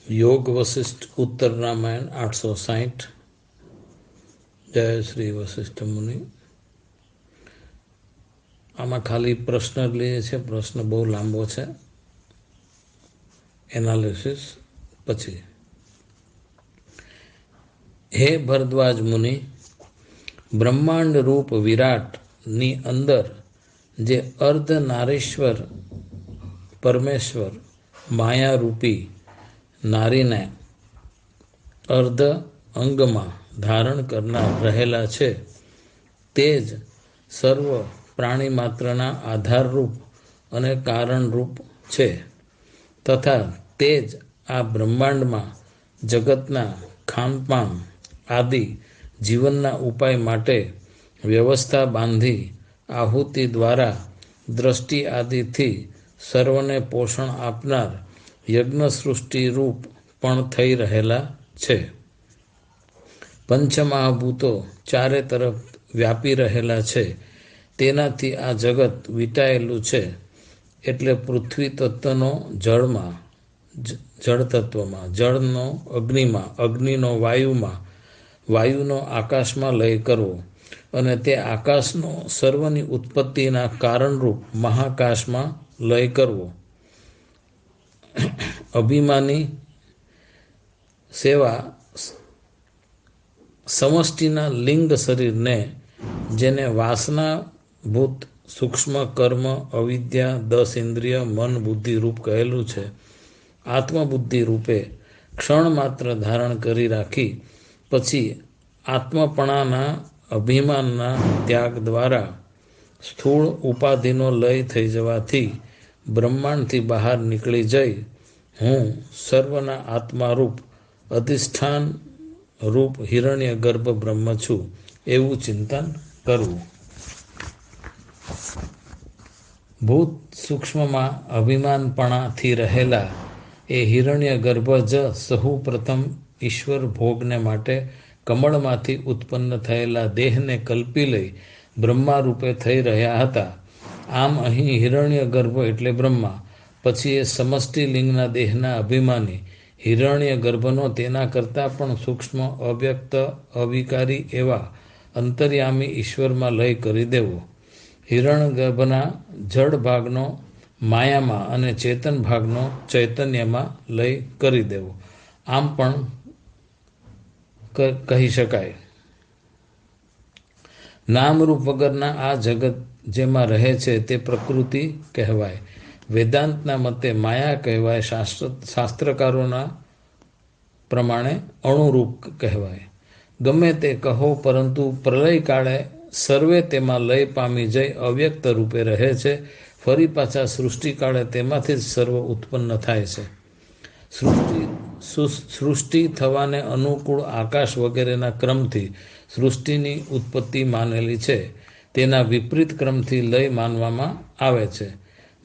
योग वशिष्ठ उत्तर रामायण 860। जय श्री वशिष्ठ मुनि। आमा खाली प्रश्न लीए छे, प्रश्न बहु लांबो छे। एनालिसिस पछी। हे भरद्वाज मुनि, ब्रह्मांड रूप विराट नी अंदर जे अर्ध नारीश्वर परमेश्वर माया रूपी नारीने अर्ध अंगमा धारण करनार रहेला छे, तेज सर्व प्राणी मात्रना आधार रूप अने कारण रूप छे, तथा तेज आ ब्रह्मांड में जगतना खानपान आदि जीवनना उपाय माटे व्यवस्था बांधी आहुति द्वारा दृष्टि आदि थी सर्वने पोषण आपनार यज्ञ सृष्टि रूप पण थई रहेला छे। पंचमहाभूतो चारे तरफ व्यापी रहेला छे, तेनाथी आ जगत वीटायेलुं छे। एटले पृथ्वी तत्वनो जळमां, जળ तत्वमां, जळनो अग्निमां, अग्निनो वायुमां, वायुनो आकाशमां लय करवो अने ते आकाशनो सर्वनी उत्पत्तिना कारणरूप महाकाशमां लय करवो। अभिमानी सेवा समष्टिना लिंग शरीर ने जेने वासना भूत सूक्ष्म कर्म अविद्या 10 इंद्रिय मन बुद्धि रूप कहेलू छे, आत्मबुद्धि रूपे क्षण मात्र धारण करी राखी पछी आत्मपणाना अभिमानना त्याग द्वारा स्थूल उपाधिनो लय थई जवाथी ब्रह्मांडथी बहार निकली जई हूँ सर्वना आत्मा रूप अधिष्ठान रूप हिरण्य गर्भ ब्रह्म छू एवं चिंतन करवू। भूत सूक्ष्म में अभिमानपणा थी रहेला ए हिरण्य गर्भ ज सहु प्रथम ईश्वर भोगने माटे कमळमांथी उत्पन्न थयेला देहने कल्पी लई ब्रह्मा रूपे थई रह्या हता। आम अहीं हिरण्य गर्भ एटले ब्रह्मा, पछी ए समष्टि लिंगना देहना अभिमानी हिरण्य गर्भनो तेना करता पण सूक्ष्म अव्यक्त अविकारी एवा अंतर्यामी ईश्वर में लय करी देवो। हिरण्य गर्भना जड़ भागनो माया में अने चेतन भागनो चैतन्य में लय करी देवो। आम पण कही शकाय। नाम रूप वगरना आ जगत जेमा रहे छे ते प्रकृति कहवाय। वेदांतना मते माया कहवाय, शास्त्रकारोना प्रमाणे अणुरूप कहवाय। गमे ते कहो, परंतु प्रलय काळे सर्वे तेमा लय पामी जई अव्यक्त रूपे रहे छे। फरी पाछा सृष्टि काळे तेमांथी ज सर्व उत्पन्न थाय छे। सृष्टि थवाने अनुकूल आकाश वगैरेना क्रमथी सृष्टिनी उत्पत्ति मानेली छे, तेना विपरीत क्रमथी लय मानवामां आवे छे।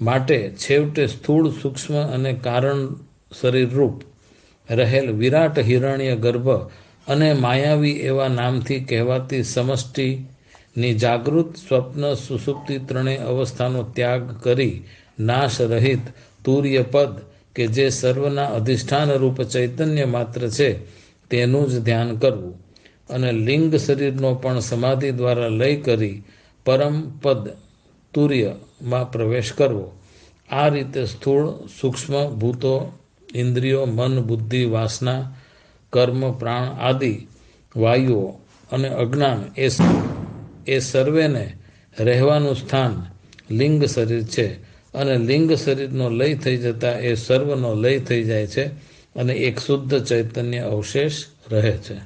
माटे छेवटे स्थूल सूक्ष्म अने कारण शरीर रूप रहेल विराट हिरण्य गर्भ अने मायावी एवा नामथी कहवाती समष्टिनी जागृत स्वप्न सुसुप्ति त्रणेय अवस्थानो त्याग करी नाश रहित तुर्य पद के जे सर्वना अधिष्ठान रूप चैतन्य मात्र छे तेनुं ज ध्यान करवुं अने लिंग शरीरनो पण समाधि द्वारा लय करी परम पद तुर्य में प्रवेश करवो। आ रीते स्थूल सूक्ष्म भूतो इंद्रियों मन बुद्धि वासना कर्म प्राण आदि वायुओ अने अज्ञान ए सर्वेने रहेवानुं स्थान लिंग शरीर छे अने लिंग शरीरनो लय थई जता ए सर्वनो लय थई जाय छे अने एक शुद्ध चैतन्य अवशेष रहे छे।